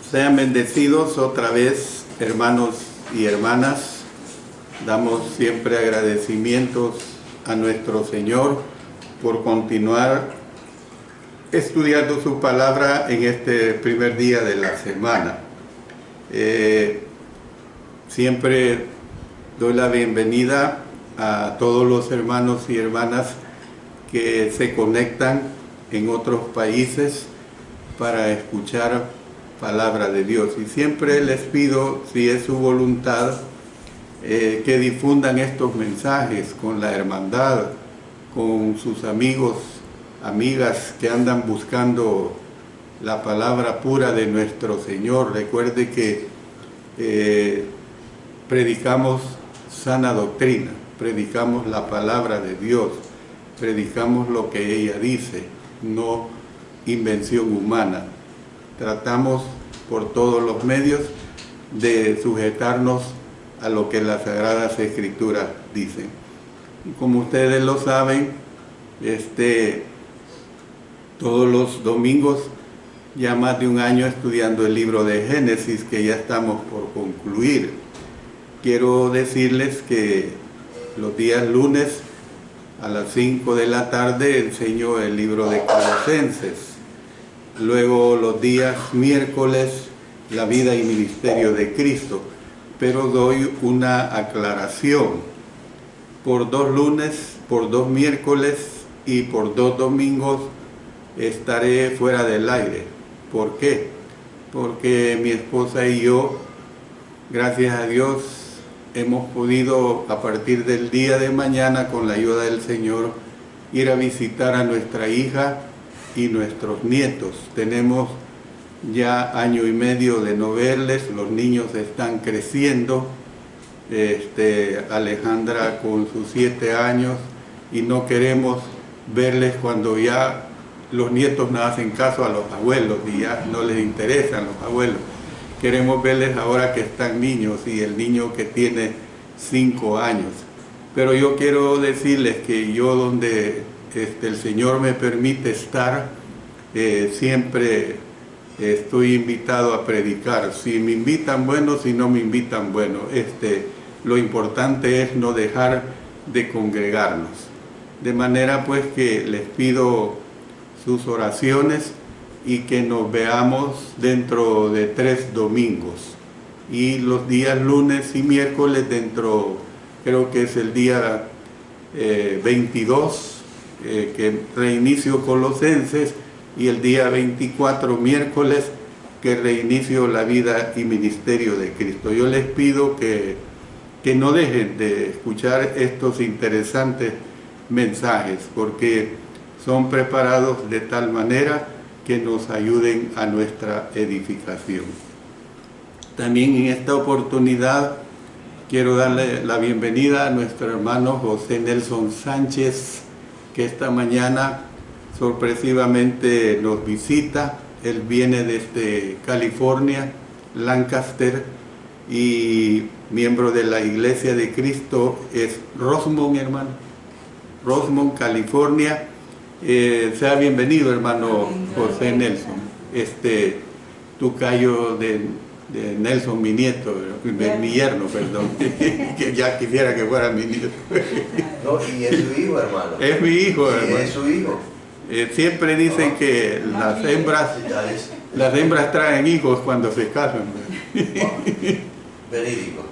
Sean bendecidos otra vez, hermanos y hermanas. Damos siempre agradecimientos a nuestro Señor por continuar estudiando su palabra en este primer día de la semana. Siempre doy la bienvenida a todos los hermanos y hermanas que se conectan en otros países para escuchar palabra de Dios. Y siempre les pido, si es su voluntad, que difundan estos mensajes con la hermandad, con sus amigos, amigas que andan buscando la palabra pura de nuestro Señor. Recuerde que predicamos sana doctrina, predicamos la palabra de Dios, predicamos lo que ella dice, no invención humana. Tratamos por todos los medios de sujetarnos a lo que las Sagradas Escrituras dicen. Y como ustedes lo saben, todos los domingos, ya más de un año estudiando el libro de Génesis, que ya estamos por concluir. Quiero decirles que los días lunes a las 5 de la tarde enseño el libro de Colosenses. Luego los días miércoles, la vida y ministerio de Cristo. Pero doy una aclaración. Por 2 lunes, por 2 miércoles y por 2 domingos estaré fuera del aire. ¿Por qué? Porque mi esposa y yo, gracias a Dios, hemos podido a partir del día de mañana, con la ayuda del Señor, ir a visitar a nuestra hija y nuestros nietos. Tenemos ya año y medio de no verles, los niños están creciendo, Alejandra con sus 7 años, y no queremos verles cuando ya los nietos no hacen caso a los abuelos y ya no les interesan los abuelos. Queremos verles ahora que están niños, y el niño que tiene 5 años. Pero yo quiero decirles que yo, donde el Señor me permite estar, siempre estoy invitado a predicar. Si me invitan, bueno; si no me invitan, bueno. Lo importante es no dejar de congregarnos. De manera pues que les pido sus oraciones y que nos veamos dentro de 3 domingos. Y los días lunes y miércoles creo que es el día 22, que reinicio Colosenses, y el día 24, miércoles, que reinicio la vida y ministerio de Cristo. Yo les pido que no dejen de escuchar estos interesantes mensajes, porque son preparados de tal manera que nos ayuden a nuestra edificación. También en esta oportunidad quiero darle la bienvenida a nuestro hermano José Nelson Sánchez, que esta mañana sorpresivamente nos visita. Él viene desde California, Lancaster, y miembro de la Iglesia de Cristo es Rosemont, hermano. Rosemont, California. Sea bienvenido, hermano José Nelson. Tocayo de Nelson, mi nieto, mi yerno, perdón. Que ya quisiera que fuera mi nieto. No, y es su hijo, hermano. Es mi hijo, hermano. Es su hijo. Siempre dicen que las hembras traen hijos cuando se casan. Verídico.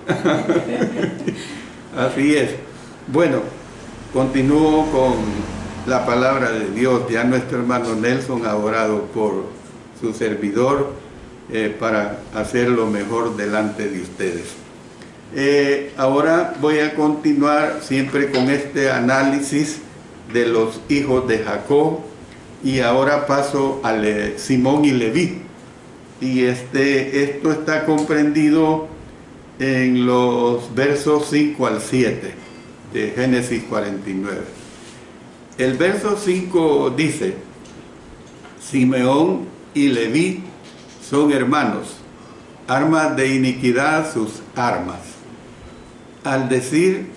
Así es. Bueno, continúo con la palabra de Dios. Ya nuestro hermano Nelson ha orado por su servidor para hacer lo mejor delante de ustedes. Ahora voy a continuar siempre con este análisis de los hijos de Jacob, y ahora paso a Simón y Leví. Y esto está comprendido en los versos 5 al 7 de Génesis 49. El verso 5 dice: Simeón y Leví son hermanos, armas de iniquidad sus armas. Al decir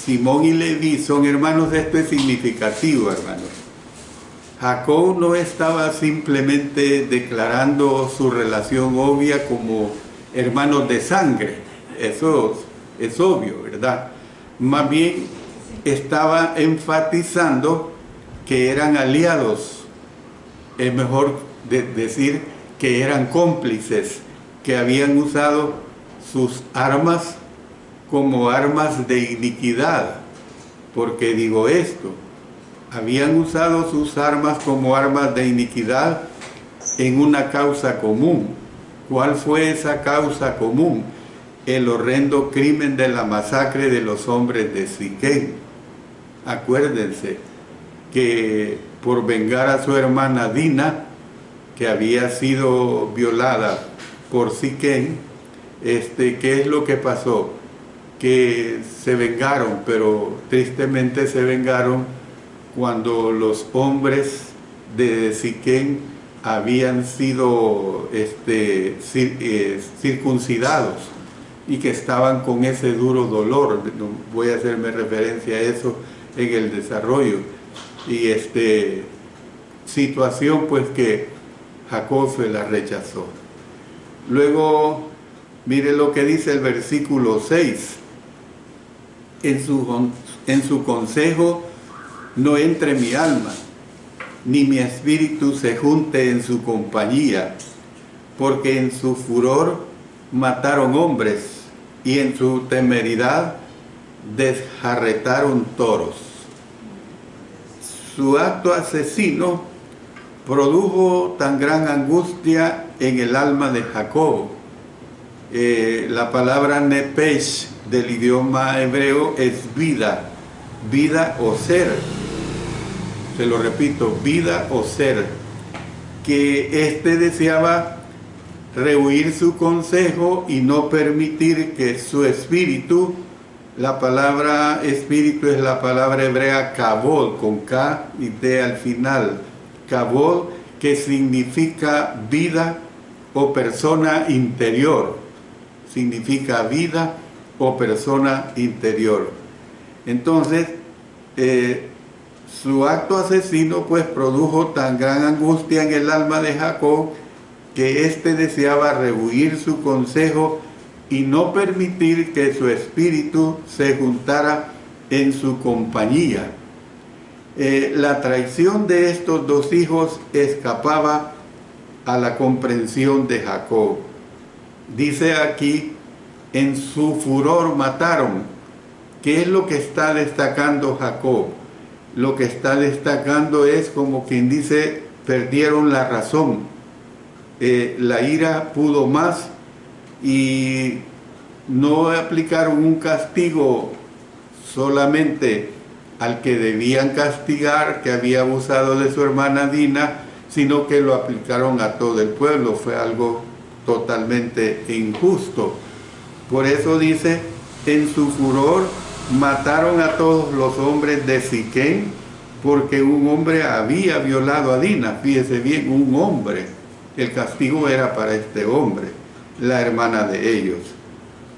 Simón y Leví son hermanos, esto es significativo, hermanos. Jacob no estaba simplemente declarando su relación obvia como hermanos de sangre, eso es obvio, ¿verdad? Más bien estaba enfatizando que eran aliados, es mejor decir que eran cómplices, que habían usado sus armas como armas de iniquidad. ¿Por qué digo esto? Habían usado sus armas como armas de iniquidad en una causa común. ¿Cuál fue esa causa común? El horrendo crimen de la masacre de los hombres de Siquén. Acuérdense que por vengar a su hermana Dina, que había sido violada por Siquén, ¿qué es lo que pasó? Que se vengaron, pero tristemente se vengaron cuando los hombres de Siquén habían sido circuncidados y que estaban con ese duro dolor. Voy a hacerme referencia a eso en el desarrollo. Y situación pues que Jacob se la rechazó. Luego, mire lo que dice el versículo 6. En su consejo no entre mi alma, ni mi espíritu se junte en su compañía, porque en su furor mataron hombres, y en su temeridad desjarretaron toros. Su acto asesino produjo tan gran angustia en el alma de Jacob. La palabra nepesh del idioma hebreo es vida, vida o ser. Se lo repito, vida o ser. Que deseaba rehuir su consejo y no permitir que su espíritu, la palabra espíritu es la palabra hebrea kabod, con K y D al final, kabod, que significa vida o persona interior, significa vida o persona interior. Entonces, su acto asesino pues produjo tan gran angustia en el alma de Jacob que deseaba rehuir su consejo y no permitir que su espíritu se juntara en su compañía. La traición de estos dos hijos escapaba a la comprensión de Jacob. Dice aquí, en su furor mataron. ¿Qué es lo que está destacando Jacob? Lo que está destacando es, como quien dice, perdieron la razón. La ira pudo más y no aplicaron un castigo solamente al que debían castigar, que había abusado de su hermana Dina, sino que lo aplicaron a todo el pueblo. Fue algo totalmente injusto. Por eso dice, en su furor mataron a todos los hombres de Siquén, porque un hombre había violado a Dina. Fíjese bien, un hombre. El castigo era para este hombre, la hermana de ellos.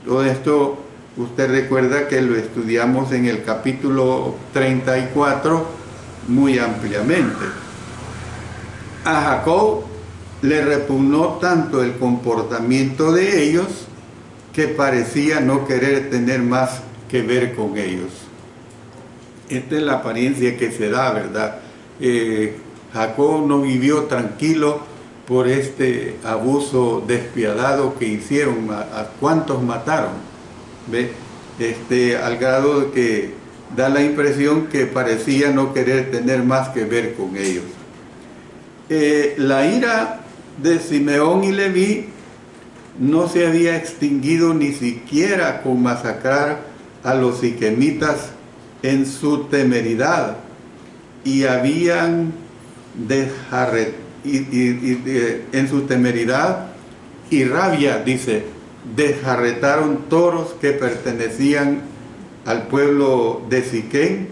Todo esto, usted recuerda que lo estudiamos en el capítulo 34 muy ampliamente. A Jacob le repugnó tanto el comportamiento de ellos que parecía no querer tener más que ver con ellos. Esta es la apariencia que se da, ¿verdad? Jacob no vivió tranquilo por este abuso despiadado que hicieron. ¿A cuántos mataron? ¿Ve? Al grado de que da la impresión que parecía no querer tener más que ver con ellos. La ira de Simeón y Leví no se había extinguido ni siquiera con masacrar a los siquemitas en su temeridad, y habían en su temeridad y rabia, dice, desjarretaron toros que pertenecían al pueblo de Siquén,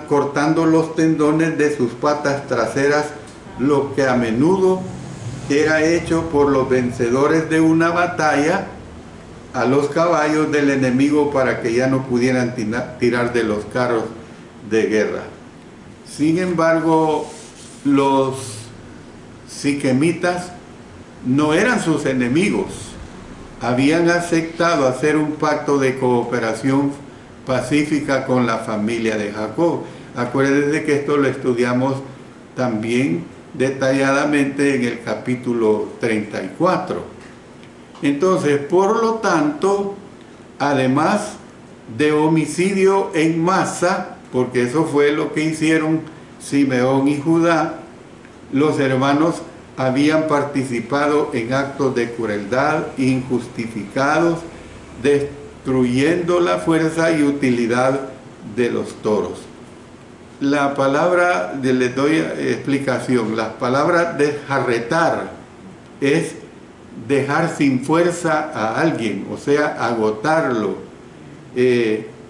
cortando los tendones de sus patas traseras, lo que a menudo era hecho por los vencedores de una batalla a los caballos del enemigo para que ya no pudieran tirar de los carros de guerra. Sin embargo, los siquemitas no eran sus enemigos. Habían aceptado hacer un pacto de cooperación pacífica con la familia de Jacob. Acuérdense que esto lo estudiamos también detalladamente en el capítulo 34. Entonces, por lo tanto, además de homicidio en masa, porque eso fue lo que hicieron Simeón y Judá, los hermanos habían participado en actos de crueldad injustificados, destruyendo la fuerza y utilidad de los toros. La palabra, les doy explicación, la palabra desjarretar es dejar sin fuerza a alguien, o sea, agotarlo.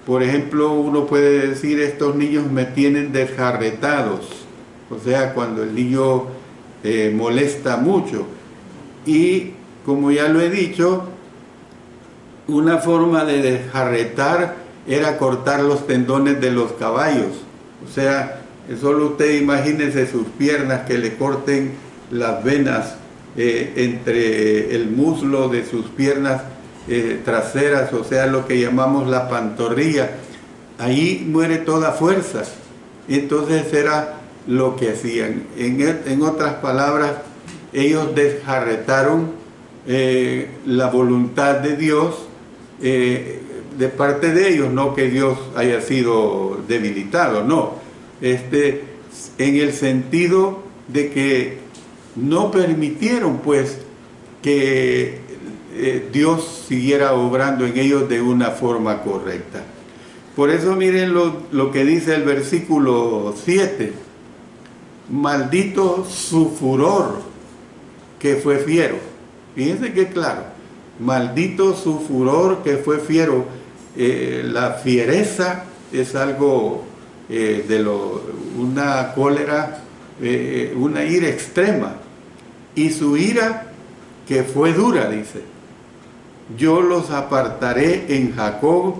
Por ejemplo, uno puede decir, estos niños me tienen desjarretados, o sea, cuando el niño molesta mucho. Y como ya lo he dicho, una forma de desjarretar era cortar los tendones de los caballos. O sea, solo usted imagínese sus piernas, que le corten las venas entre el muslo de sus piernas traseras, o sea, lo que llamamos la pantorrilla. Ahí muere toda fuerza. Entonces era lo que hacían. En otras palabras, ellos desjarretaron la voluntad de Dios de parte de ellos, no que Dios haya sido debilitado, no. En el sentido de que no permitieron pues que Dios siguiera obrando en ellos de una forma correcta. Por eso miren lo que dice el versículo 7. Maldito su furor, que fue fiero. Fíjense que claro, maldito su furor, que fue fiero. La fiereza es algo una cólera, una ira extrema. Y su ira, que fue dura, dice: yo los apartaré en Jacob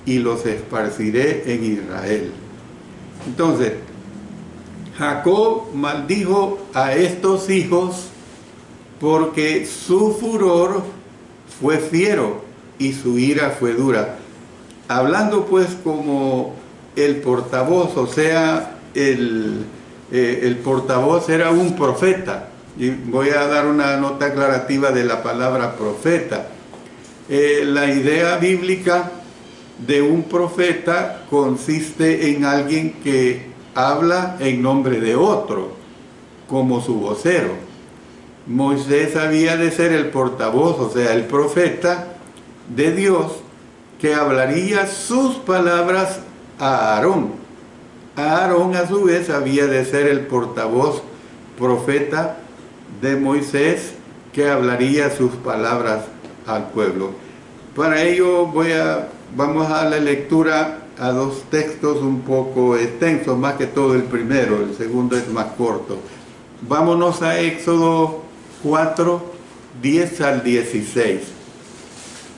y los esparciré en Israel. Entonces, Jacob maldijo a estos hijos porque su furor fue fiero y su ira fue dura. Hablando pues como el portavoz, o sea, el portavoz era un profeta. Y voy a dar una nota aclarativa de la palabra profeta. La idea bíblica de un profeta consiste en alguien que habla en nombre de otro, como su vocero. Moisés había de ser el portavoz, o sea, el profeta de Dios, que hablaría sus palabras a Aarón. Aarón, a su vez, había de ser el portavoz profeta de Moisés, que hablaría sus palabras al pueblo. Para ello vamos a la lectura a dos textos un poco extensos, más que todo el primero, el segundo es más corto. Vámonos a Éxodo 4, 10 al 16.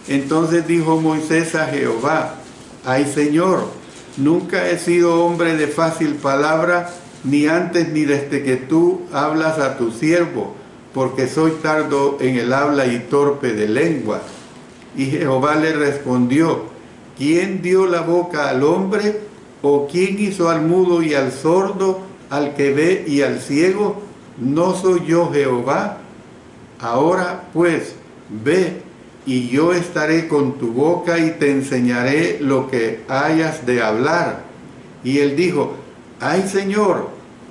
Entonces dijo Moisés a Jehová: ay Señor, nunca he sido hombre de fácil palabra, ni antes ni desde que tú hablas a tu siervo, porque soy tardo en el habla y torpe de lengua. Y Jehová le respondió: ¿quién dio la boca al hombre? ¿O quién hizo al mudo y al sordo, al que ve y al ciego? ¿No soy yo Jehová? Ahora pues, ve, y yo estaré con tu boca y te enseñaré lo que hayas de hablar. Y él dijo: ay Señor,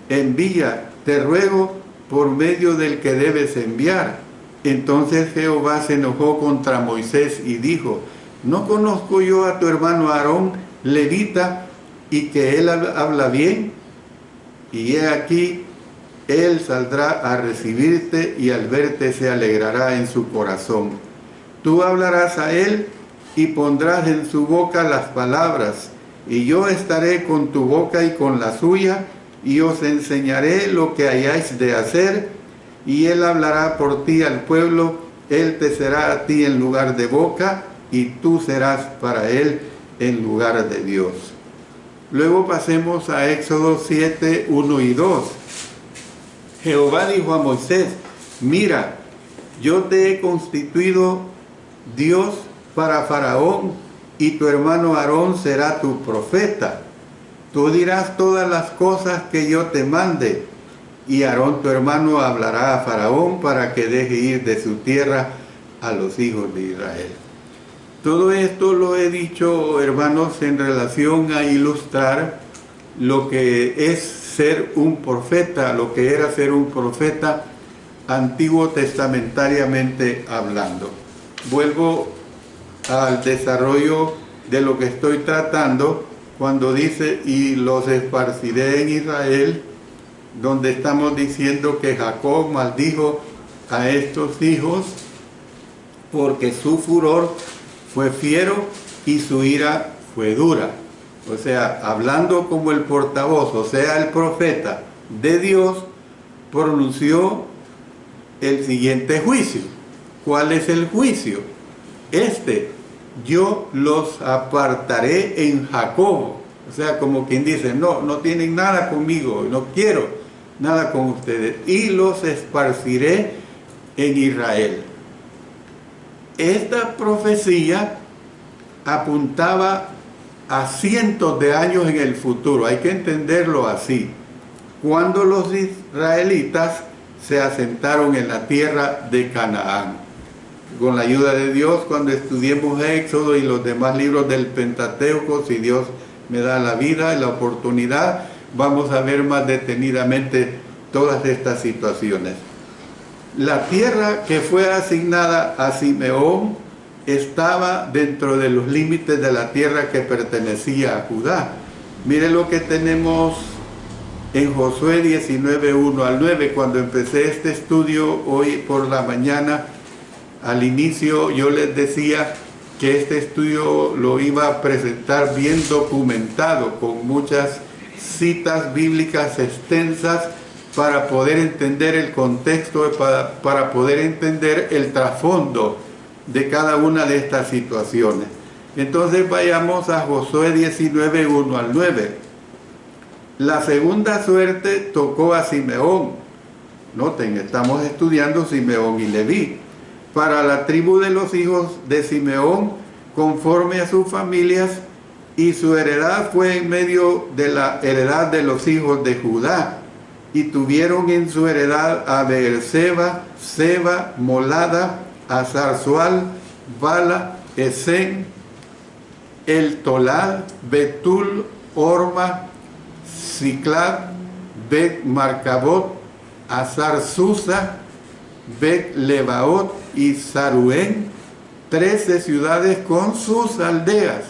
envía, te ruego, por medio del que debes enviar. Entonces Jehová se enojó contra Moisés y dijo: ¿no conozco yo a tu hermano Aarón, levita, y que él habla bien? Y he aquí, él saldrá a recibirte y al verte se alegrará en su corazón. Tú hablarás a él y pondrás en su boca las palabras, y yo estaré con tu boca y con la suya, y os enseñaré lo que hayáis de hacer, y él hablará por ti al pueblo, él te será a ti en lugar de boca, y tú serás para él en lugar de Dios. Luego pasemos a Éxodo 7, 1 y 2. Jehová dijo a Moisés, mira, yo te he constituido Dios para Faraón y tu hermano Aarón será tu profeta. Tú dirás todas las cosas que yo te mande y Aarón tu hermano hablará a Faraón para que deje ir de su tierra a los hijos de Israel. Todo esto lo he dicho, hermanos, en relación a ilustrar lo que es ser un profeta, lo que era ser un profeta antiguo testamentariamente hablando. Vuelvo al desarrollo de lo que estoy tratando cuando dice, y los esparciré en Israel, donde estamos diciendo que Jacob maldijo a estos hijos porque su furor fue fiero y su ira fue dura. O sea, hablando como el portavoz, o sea, el profeta de Dios, pronunció el siguiente juicio. ¿Cuál es el juicio? Yo los apartaré en Jacob. O sea, como quien dice, no tienen nada conmigo, no quiero nada con ustedes. Y los esparciré en Israel. Esta profecía apuntaba a cientos de años en el futuro. Hay que entenderlo así. Cuando los israelitas se asentaron en la tierra de Canaán. Con la ayuda de Dios, cuando estudiemos Éxodo y los demás libros del Pentateuco, si Dios me da la vida y la oportunidad, vamos a ver más detenidamente todas estas situaciones. La tierra que fue asignada a Simeón estaba dentro de los límites de la tierra que pertenecía a Judá. Mire lo que tenemos en Josué 19, 1 al 9. Cuando empecé este estudio hoy por la mañana, al inicio yo les decía que este estudio lo iba a presentar bien documentado, con muchas citas bíblicas extensas para poder entender el contexto, para poder entender el trasfondo de cada una de estas situaciones. Entonces vayamos a Josué 19, 1 al 9. La segunda suerte tocó a Simeón. Noten, estamos estudiando Simeón y Leví. Para la tribu de los hijos de Simeón, conforme a sus familias, y su heredad fue en medio de la heredad de los hijos de Judá, y tuvieron en su heredad a Beerseba, Seba, Molada, a Zarzual, Bala, Esén, El Tolad, Betul, Orma, Ciclad, Bet Marcabot, Azar Susa, Bet Lebaot y Saruén, 13 ciudades con sus aldeas,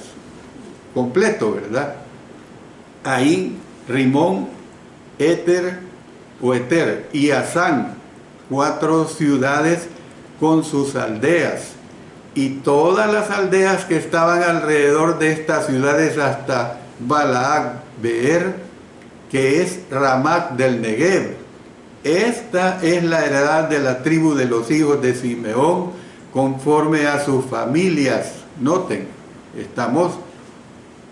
completo, ¿verdad? Ahí, Rimón, Éter o Eter y Asán, 4 ciudades con sus aldeas, y todas las aldeas que estaban alrededor de estas ciudades hasta Balac Beer, que es Ramat del Negev. Esta es la heredad de la tribu de los hijos de Simeón conforme a sus familias. Noten, estamos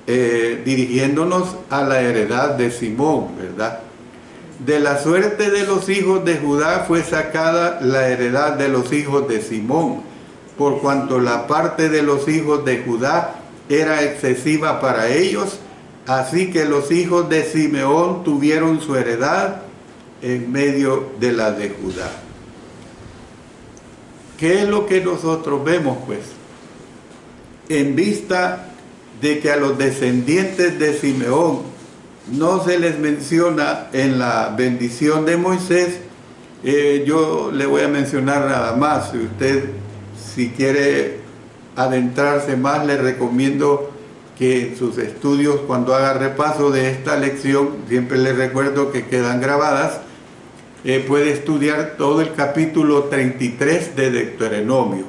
dirigiéndonos a la heredad de Simón, ¿verdad? De la suerte de los hijos de Judá fue sacada la heredad de los hijos de Simón, por cuanto la parte de los hijos de Judá era excesiva para ellos, así que los hijos de Simeón tuvieron su heredad en medio de la de Judá. ¿Qué es lo que nosotros vemos, pues? En vista de que a los descendientes de Simeón no se les menciona en la bendición de Moisés, yo le voy a mencionar nada más. Si usted, si quiere adentrarse más, le recomiendo que en sus estudios, cuando haga repaso de esta lección, siempre les recuerdo que quedan grabadas, puede estudiar todo el capítulo 33 de Deuteronomio.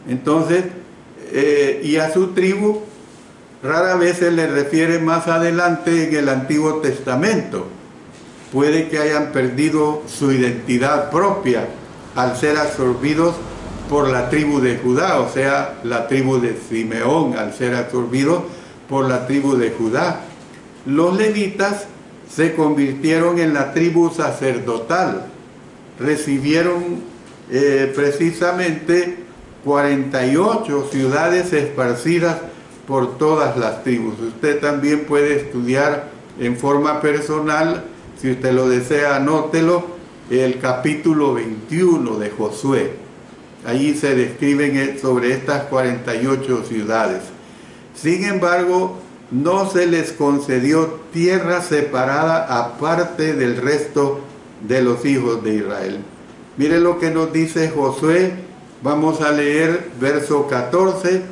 Entonces, y a su tribu rara vez se le refiere más adelante en el Antiguo Testamento. Puede que hayan perdido su identidad propia al ser absorbidos por la tribu de Judá, o sea, la tribu de Simeón, al ser absorbidos por la tribu de Judá. Los levitas se convirtieron en la tribu sacerdotal. Recibieron precisamente 48 ciudades esparcidas por todas las tribus. Usted también puede estudiar en forma personal, si usted lo desea, anótelo, el capítulo 21 de Josué. Allí se describen sobre estas 48 ciudades. Sin embargo, no se les concedió tierra separada aparte del resto de los hijos de Israel. Mire lo que nos dice Josué. Vamos a leer verso 14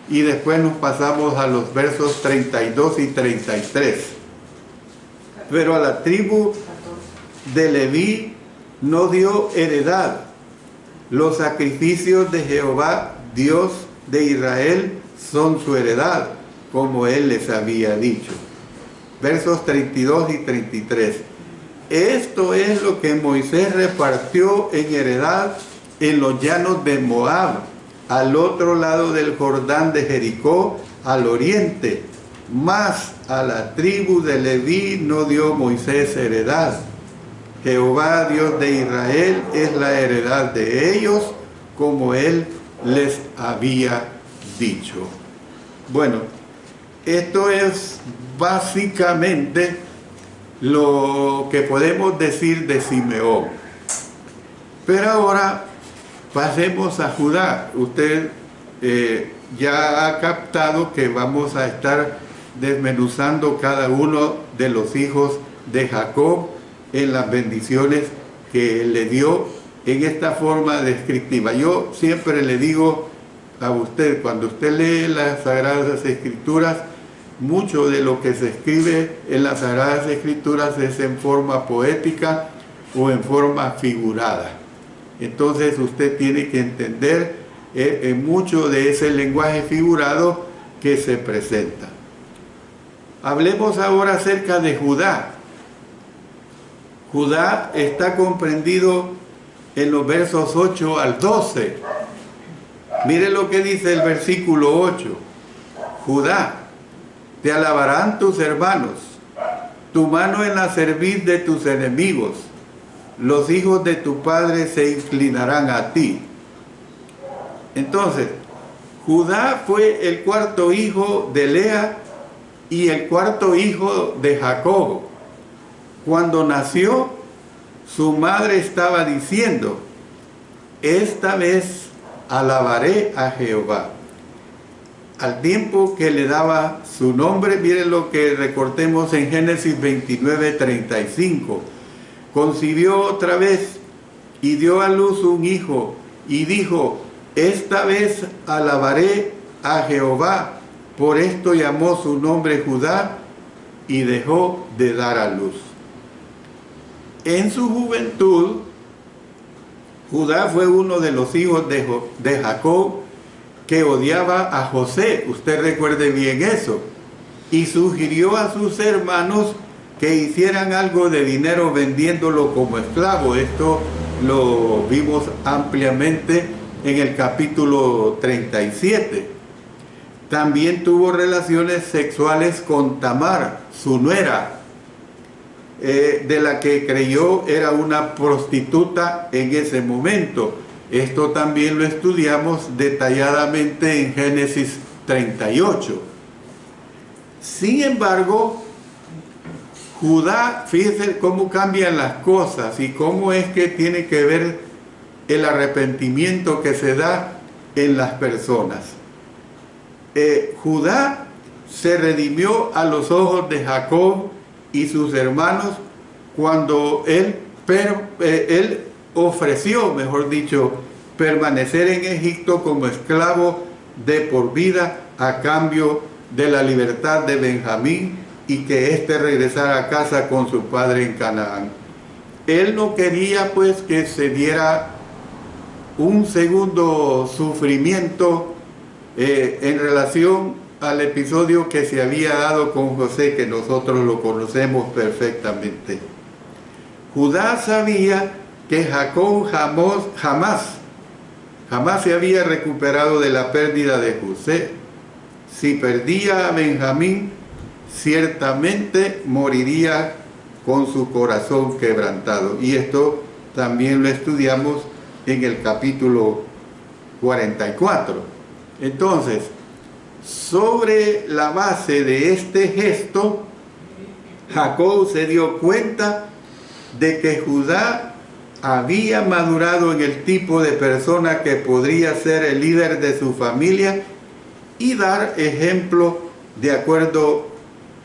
y después nos pasamos a los versos 32 y 33. Pero a la tribu de Leví no dio heredad. Los sacrificios de Jehová, Dios de Israel, son su heredad, como él les había dicho. Versos 32 y 33. Esto es lo que Moisés repartió en heredad en los llanos de Moab, al otro lado del Jordán de Jericó, al oriente. Mas a la tribu de Leví no dio Moisés heredad. Jehová, Dios de Israel, es la heredad de ellos, como él les había dicho. Bueno, esto es básicamente lo que podemos decir de Simeón. Pero ahora pasemos a Judá. Usted ya ha captado que vamos a estar desmenuzando cada uno de los hijos de Jacob en las bendiciones que él le dio en esta forma descriptiva. Yo siempre le digo a usted, cuando usted lee las Sagradas Escrituras, mucho de lo que se escribe en las Sagradas Escrituras es en forma poética o en forma figurada. Entonces usted tiene que entender mucho de ese lenguaje figurado que se presenta. Hablemos ahora acerca de Judá. Judá está comprendido en los versos 8 al 12. Mire lo que dice el versículo 8. Judá, te alabarán tus hermanos, tu mano en la cerviz de tus enemigos, los hijos de tu padre se inclinarán a ti. Entonces, Judá fue el cuarto hijo de Lea y el cuarto hijo de Jacob. Cuando nació, su madre estaba diciendo, esta vez alabaré a Jehová. Al tiempo que le daba su nombre, miren lo que recortemos en Génesis 29:35. Concibió otra vez y dio a luz un hijo y dijo, esta vez alabaré a Jehová. Por esto llamó su nombre Judá y dejó de dar a luz. En su juventud, Judá fue uno de los hijos de Jacob que odiaba a José. Usted recuerde bien eso. Y sugirió a sus hermanos que hicieran algo de dinero vendiéndolo como esclavo. Esto lo vimos ampliamente en el capítulo 37. También tuvo relaciones sexuales con Tamar, su nuera, de la que creyó era una prostituta en ese momento. Esto también lo estudiamos detalladamente en Génesis 38. Sin embargo, Judá, fíjense cómo cambian las cosas y cómo es que tiene que ver el arrepentimiento que se da en las personas. Judá se redimió a los ojos de Jacob y sus hermanos cuando él ofreció, mejor dicho, permanecer en Egipto como esclavo de por vida a cambio de la libertad de Benjamín y que éste regresara a casa con su padre en Canaán. Él no quería pues que se diera un segundo sufrimiento en relación al episodio que se había dado con José, que nosotros lo conocemos perfectamente. Judá sabía que Jacob jamás se había recuperado de la pérdida de José. Si perdía a Benjamín, ciertamente moriría con su corazón quebrantado. Y esto también lo estudiamos en el capítulo 44. Entonces, sobre la base de este gesto, Jacob se dio cuenta de que Judá había madurado en el tipo de persona que podría ser el líder de su familia y dar ejemplo de acuerdo,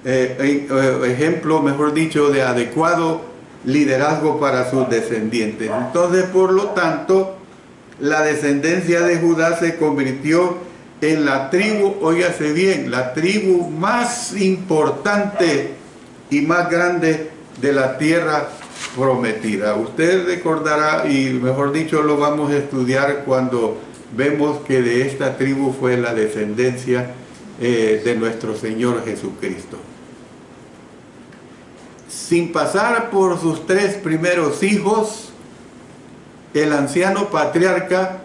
mejor dicho, de adecuado liderazgo para sus descendientes. Entonces, por lo tanto, la descendencia de Judá se convirtió en la tribu, óigase bien, la tribu más importante y más grande de la tierra prometida. Usted recordará, y mejor dicho lo vamos a estudiar cuando vemos que de esta tribu fue la descendencia de nuestro Señor Jesucristo. Sin pasar por sus 3 primeros hijos, el anciano patriarca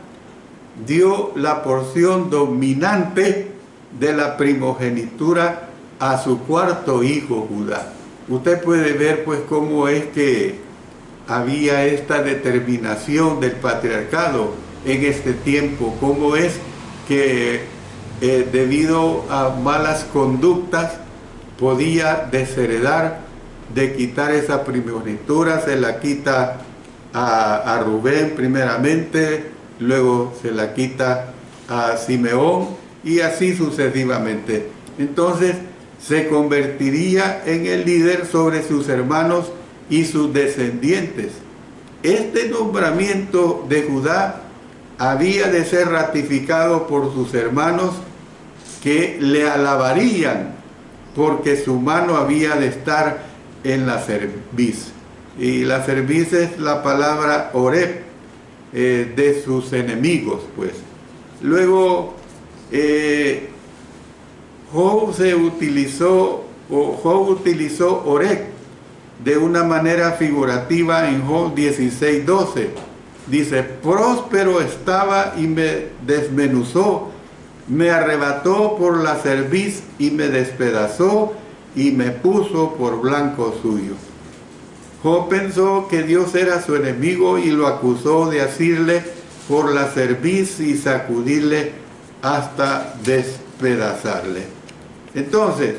dio la porción dominante de la primogenitura a su 4º hijo Judá. Usted puede ver pues cómo es que había esta determinación del patriarcado en este tiempo, cómo es que debido a malas conductas podía desheredar, de quitar esa primogenitura, se la quita a Rubén primeramente, luego se la quita a Simeón y así sucesivamente. Entonces se convertiría en el líder sobre sus hermanos y sus descendientes. Este nombramiento de Judá había de ser ratificado por sus hermanos, que le alabarían porque su mano había de estar en la cerviz. Y la cerviz es la palabra oreb, de sus enemigos, pues. Luego Job utilizó oreb de una manera figurativa en Job 16:12. Dice: próspero estaba y me desmenuzó, me arrebató por la cerviz y me despedazó y me puso por blanco suyo. Job pensó que Dios era su enemigo y lo acusó de asirle por la cerviz y sacudirle hasta despedazarle. Entonces,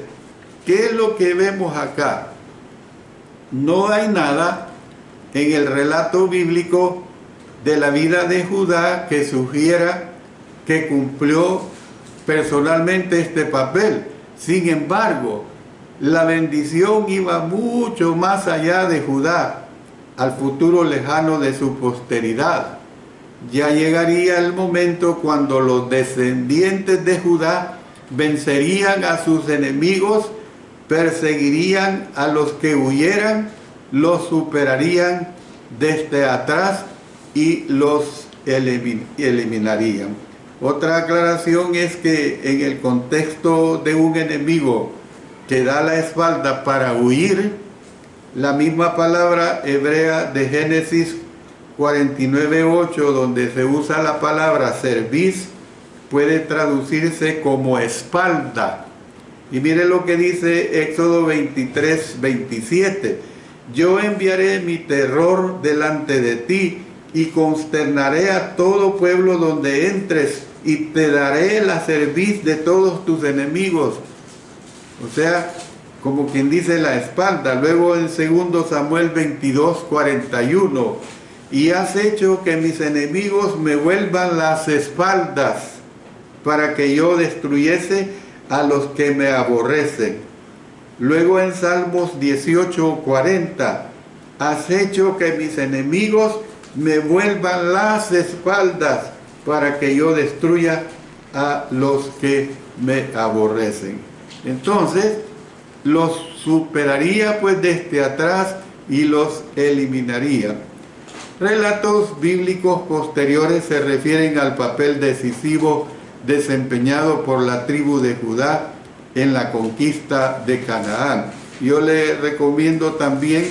¿qué es lo que vemos acá? No hay nada en el relato bíblico de la vida de Judá que sugiera que cumplió personalmente este papel. Sin embargo, la bendición iba mucho más allá de Judá, al futuro lejano de su posteridad. Ya llegaría el momento cuando los descendientes de Judá vencerían a sus enemigos, perseguirían a los que huyeran, los superarían desde atrás y los eliminarían. Otra aclaración es que en el contexto de un enemigo que da la espalda para huir, la misma palabra hebrea de Génesis 49:8, donde se usa la palabra cerviz, puede traducirse como espalda. Y mire lo que dice Éxodo 23:27. Yo enviaré mi terror delante de ti y consternaré a todo pueblo donde entres y te daré la cerviz de todos tus enemigos. O sea, como quien dice, la espalda. Luego en 2 Samuel 22:41, y has hecho que mis enemigos me vuelvan las espaldas para que yo destruyese a los que me aborrecen. Luego en Salmos 18:40, has hecho que mis enemigos me vuelvan las espaldas para que yo destruya a los que me aborrecen. Entonces, los superaría pues desde atrás y los eliminaría. Relatos bíblicos posteriores se refieren al papel decisivo desempeñado por la tribu de Judá en la conquista de Canaán. Yo le recomiendo también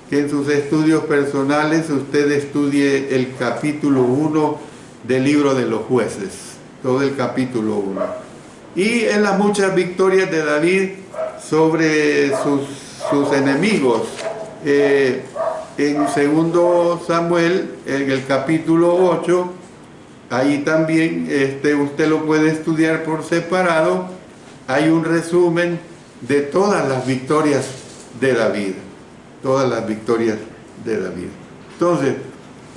que en sus estudios personales usted estudie el capítulo 1 del libro de los Jueces, todo el capítulo 1. Y en las muchas victorias de David sobre sus enemigos, En segundo Samuel, en el capítulo 8, ahí también usted lo puede estudiar por separado. Hay un resumen de todas las victorias de David. Todas las victorias de David. Entonces,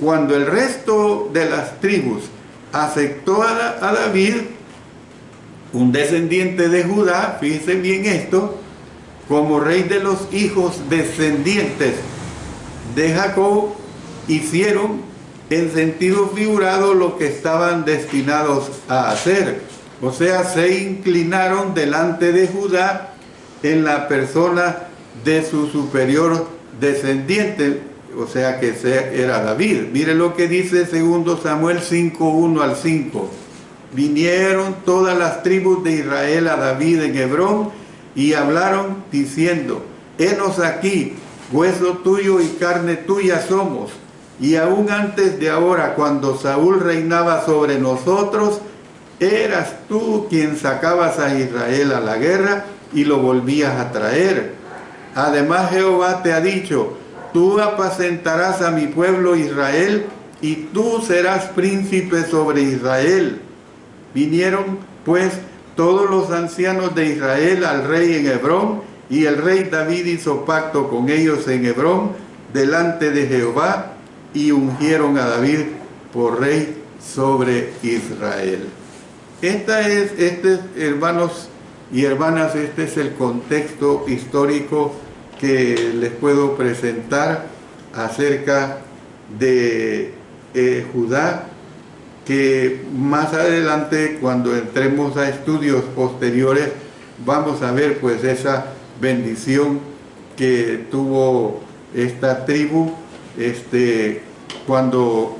cuando el resto de las tribus aceptó a David, un descendiente de Judá, fíjense bien esto, como rey de los hijos descendientes de Jacob, hicieron en sentido figurado lo que estaban destinados a hacer. O sea, se inclinaron delante de Judá en la persona de su superior descendiente, o sea que era David. Mire lo que dice 2 Samuel 5:1 al 5. Vinieron todas las tribus de Israel a David en Hebrón y hablaron diciendo: henos aquí, hueso tuyo y carne tuya somos. Y aún antes de ahora, cuando Saúl reinaba sobre nosotros, eras tú quien sacabas a Israel a la guerra y lo volvías a traer. Además Jehová te ha dicho: tú apacentarás a mi pueblo Israel y tú serás príncipe sobre Israel. Vinieron pues todos los ancianos de Israel al rey en Hebrón, y el rey David hizo pacto con ellos en Hebrón delante de Jehová, y ungieron a David por rey sobre Israel. Hermanos y hermanas, este es el contexto histórico que les puedo presentar acerca de Judá, que más adelante, cuando entremos a estudios posteriores, vamos a ver pues esa bendición que tuvo esta tribu cuando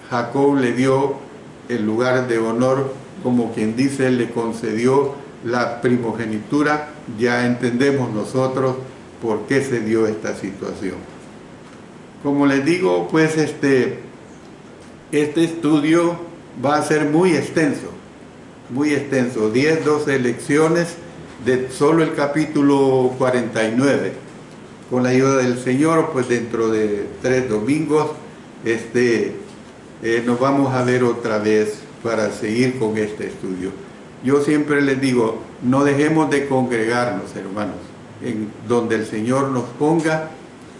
Jacob le dio el lugar de honor, como quien dice, le concedió la primogenitura. Ya entendemos nosotros por qué se dio esta situación. Como les digo, pues este estudio va a ser muy extenso, 12 lecciones de solo el capítulo 49. Con la ayuda del Señor, pues dentro de 3 domingos nos vamos a ver otra vez para seguir con este estudio. Yo siempre les digo, no dejemos de congregarnos, hermanos. En donde el Señor nos ponga,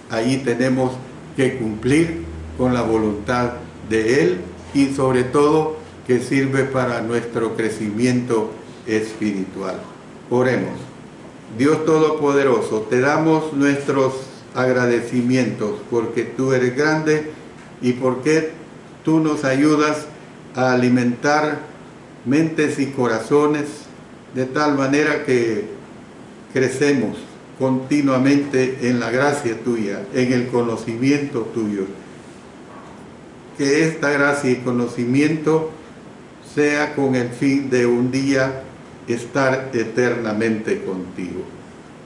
ahí tenemos que cumplir con la voluntad de Él, y sobre todo que sirve para nuestro crecimiento espiritual. Oremos. Dios Todopoderoso, te damos nuestros agradecimientos porque tú eres grande y porque tú nos ayudas a alimentar mentes y corazones de tal manera que crecemos continuamente en la gracia tuya, en el conocimiento tuyo. Que esta gracia y conocimiento sea con el fin de un día estar eternamente contigo.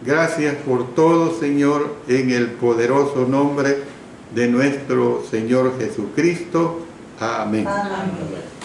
Gracias por todo, Señor, en el poderoso nombre de nuestro Señor Jesucristo. Amén. Amén.